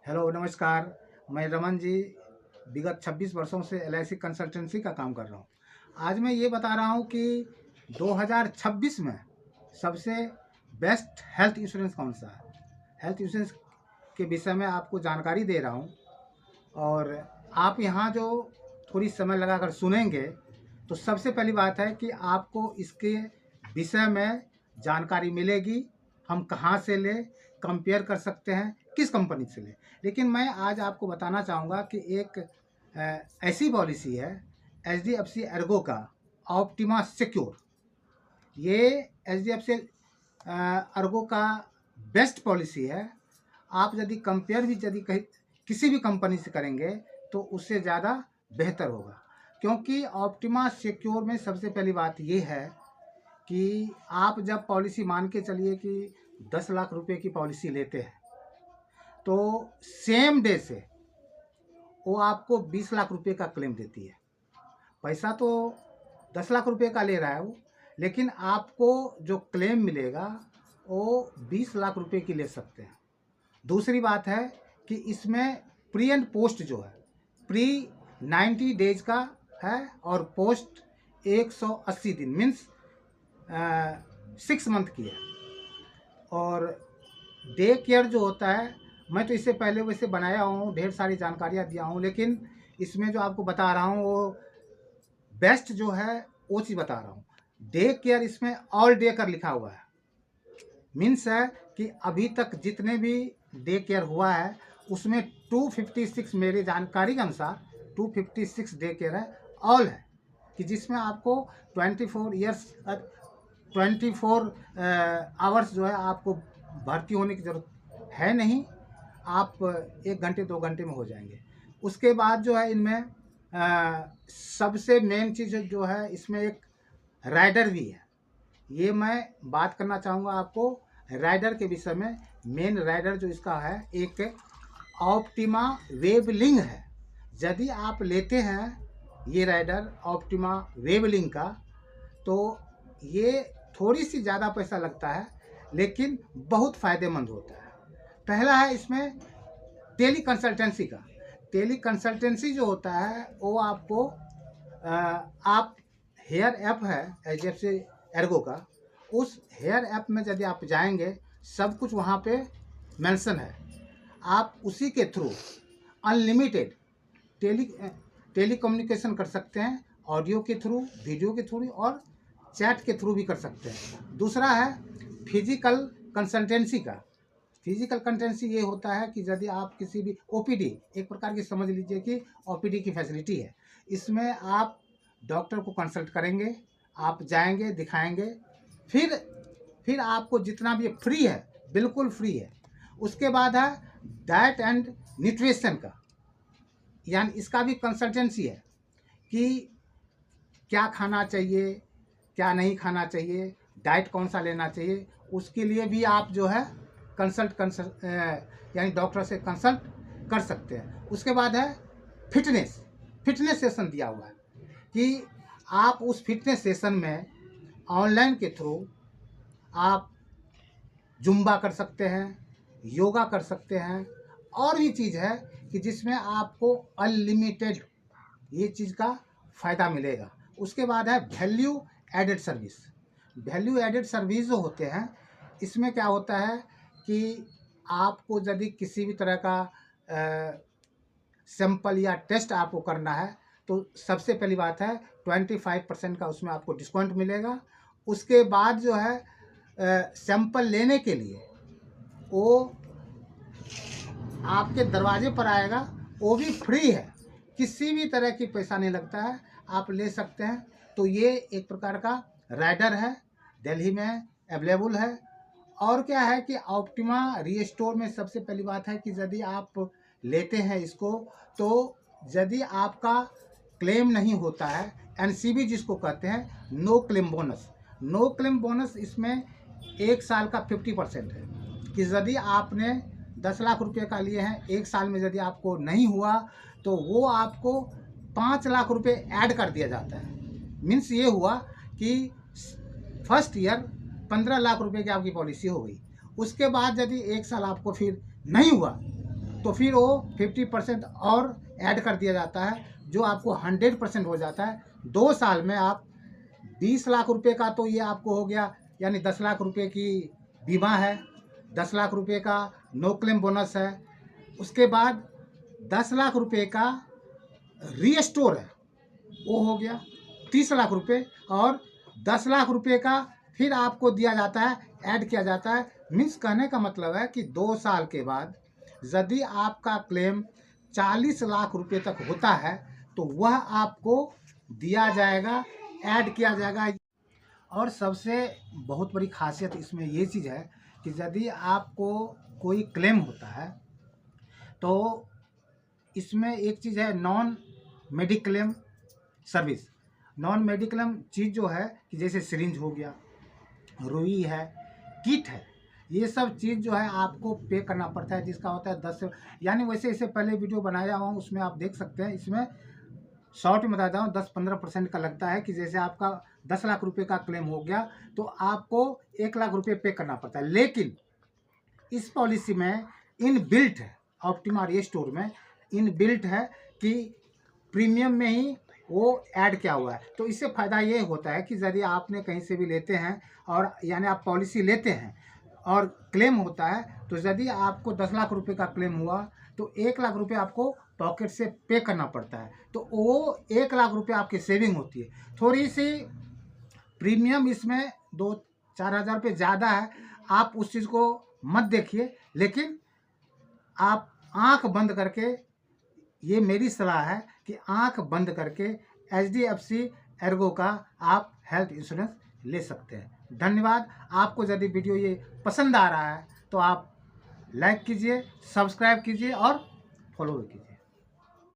Hello नमस्कार। मैं रमन जी विगत 26 वर्षों से एलआईसी कंसल्टेंसी का काम कर रहा हूँ। आज मैं ये बता रहा हूँ कि 2026 में सबसे बेस्ट हेल्थ इंश्योरेंस कौन सा है। हेल्थ इंश्योरेंस के विषय में आपको जानकारी दे रहा हूँ और आप यहाँ जो थोड़ी समय लगाकर सुनेंगे तो सबसे पहली बात है कि आपको इसके विषय में जानकारी मिलेगी। हम कहाँ से लें, कंपेयर कर सकते हैं किस कंपनी से लें। लेकिन मैं आज आपको बताना चाहूँगा कि एक ऐसी पॉलिसी है HDFC एर्गो का ऑप्टिमा सिक्योर। ये HDFC एर्गो का बेस्ट पॉलिसी है। आप यदि कंपेयर भी यदि कहीं किसी भी कंपनी से करेंगे तो उससे ज़्यादा बेहतर होगा, क्योंकि ऑप्टिमा सिक्योर में सबसे पहली बात ये है कि आप जब पॉलिसी मान के चलिए कि 10 लाख रुपए की पॉलिसी लेते हैं तो सेम डे से वो आपको 20 लाख रुपए का क्लेम देती है। पैसा तो 10 लाख रुपए का ले रहा है वो, लेकिन आपको जो क्लेम मिलेगा वो 20 लाख रुपए की ले सकते हैं। दूसरी बात है कि इसमें प्री एंड पोस्ट जो है, प्री 90 डेज का है और पोस्ट 180 दिन मीन्स 6 मंथ की है। और डे केयर जो होता है, मैं तो इससे पहले वैसे बनाया हूँ, ढेर सारी जानकारियाँ दिया हूँ, लेकिन इसमें जो आपको बता रहा हूँ वो बेस्ट जो है वो चीज़ बता रहा हूँ। डे केयर इसमें ऑल डे कर लिखा हुआ है, मीन्स है कि अभी तक जितने भी डे केयर हुआ है उसमें 256 मेरी जानकारी के अनुसार 256 डे केयर है, ऑल है, कि जिसमें आपको 24 आवर्स जो है आपको भर्ती होने की ज़रूरत है नहीं। आप 1 घंटे 2 घंटे में हो जाएंगे। उसके बाद जो है इनमें सबसे मेन चीज़ जो है इसमें एक राइडर भी है। ये मैं बात करना चाहूँगा आपको राइडर के विषय में। मेन राइडर जो इसका है एक ऑप्टिमा वेवलिंग है। यदि आप लेते हैं ये राइडर ऑप्टिमा वेवलिंग का तो ये थोड़ी सी ज़्यादा पैसा लगता है लेकिन बहुत फ़ायदेमंद होता है। पहला है इसमें टेली कंसल्टेंसी का। टेली कंसल्टेंसी जो होता है वो आपको आप हेयर ऐप है HDFC एर्गो का, उस हेयर ऐप में यदि आप जाएंगे सब कुछ वहाँ पे मेंशन है। आप उसी के थ्रू अनलिमिटेड टेली कम्युनिकेशन कर सकते हैं, ऑडियो के थ्रू, वीडियो के थ्रू और चैट के थ्रू भी कर सकते हैं। दूसरा है फिजिकल कंसल्टेंसी का। फिजिकल कंसल्टेंसी ये होता है कि यदि आप किसी भी OPD, एक प्रकार की समझ लीजिए कि OPD की फैसिलिटी है। इसमें आप डॉक्टर को कंसल्ट करेंगे, आप जाएंगे, दिखाएंगे, फिर आपको जितना भी फ्री है, बिल्कुल फ्री है। उसके बाद है डाइट एंड न्यूट्रिशन का, यानी इसका भी कंसल्टेंसी है कि क्या खाना चाहिए, क्या नहीं खाना चाहिए, डाइट कौन सा लेना चाहिए, उसके लिए भी आप जो है कंसल्ट यानी डॉक्टर से कंसल्ट कर सकते हैं। उसके बाद है फिटनेस सेशन दिया हुआ है कि आप उस फिटनेस सेशन में ऑनलाइन के थ्रू आप जुम्बा कर सकते हैं, योगा कर सकते हैं, और भी चीज़ है कि जिसमें आपको अनलिमिटेड ये चीज़ का फ़ायदा मिलेगा। उसके बाद है value added service. Value added service जो होते हैं इसमें क्या होता है कि आपको यदि किसी भी तरह का सैंपल या टेस्ट आपको करना है तो सबसे पहली बात है 25% का उसमें आपको डिस्काउंट मिलेगा। उसके बाद जो है सैंपल लेने के लिए वो आपके दरवाजे पर आएगा, वो भी फ्री है, किसी भी तरह की पैसा नहीं लगता है, आप ले सकते हैं। तो ये एक प्रकार का राइडर है, दिल्ली में अवेलेबल है। और क्या है कि ऑप्टिमा रीस्टोर में सबसे पहली बात है कि यदि आप लेते हैं इसको तो यदि आपका क्लेम नहीं होता है, NCB जिसको कहते हैं, नो क्लेम बोनस इसमें 1 साल का 50% है कि यदि आपने 10 लाख रुपए का लिए हैं, 1 साल में यदि आपको नहीं हुआ तो वो आपको 5 लाख रुपए ऐड कर दिया जाता है। मीन्स ये हुआ कि फर्स्ट ईयर 15 लाख रुपए की आपकी पॉलिसी हो गई। उसके बाद यदि 1 साल आपको फिर नहीं हुआ तो फिर वो 50% और ऐड कर दिया जाता है, जो आपको 100% हो जाता है। 2 साल में आप 20 लाख रुपए का तो ये आपको हो गया, यानी 10 लाख रुपए की बीमा है, 10 लाख रुपए का नो क्लेम बोनस है। उसके बाद 10 लाख रुपए का रीस्टोर है, वो हो गया 30 लाख रुपए। और 10 लाख रुपए का फिर आपको दिया जाता है, ऐड किया जाता है। मीन्स कहने का मतलब है कि 2 साल के बाद यदि आपका क्लेम 40 लाख रुपए तक होता है तो वह आपको दिया जाएगा, ऐड किया जाएगा। और सबसे बहुत बड़ी खासियत इसमें ये चीज़ है कि यदि आपको कोई क्लेम होता है तो इसमें एक चीज़ है non mediclaim service. Non mediclaim चीज़ जो है कि जैसे सिरिंज हो गया, रुई है, किट है, ये सब चीज़ जो है आपको पे करना पड़ता है, जिसका होता है 10 यानी वैसे इससे पहले वीडियो बनाया हुआ उसमें आप देख सकते हैं। इसमें शॉर्ट में बताता हूँ 10-15% का लगता है कि जैसे आपका 10 लाख रुपए का क्लेम हो गया तो आपको 1 लाख रुपए पे करना पड़ता है। लेकिन इस पॉलिसी में इन बिल्ट है, ऑप्टिमा रीस्टोर में इन बिल्ट है कि प्रीमियम में ही वो ऐड किया हुआ है। तो इससे फ़ायदा ये होता है कि यदि आपने कहीं से भी लेते हैं और यानी आप पॉलिसी लेते हैं और क्लेम होता है, तो यदि आपको 10 लाख रुपए का क्लेम हुआ तो 1 लाख रुपए आपको पॉकेट से पे करना पड़ता है। तो वो 1 लाख रुपए आपकी सेविंग होती है। थोड़ी सी प्रीमियम इसमें 2-4 हज़ार रुपये ज़्यादा है, आप उस चीज़ को मत देखिए। लेकिन आप आंख बंद करके, ये मेरी सलाह है कि आंख बंद करके HDFC एर्गो का आप हेल्थ इंश्योरेंस ले सकते हैं। धन्यवाद। आपको यदि वीडियो ये पसंद आ रहा है तो आप लाइक कीजिए, सब्सक्राइब कीजिए और फॉलो कीजिए।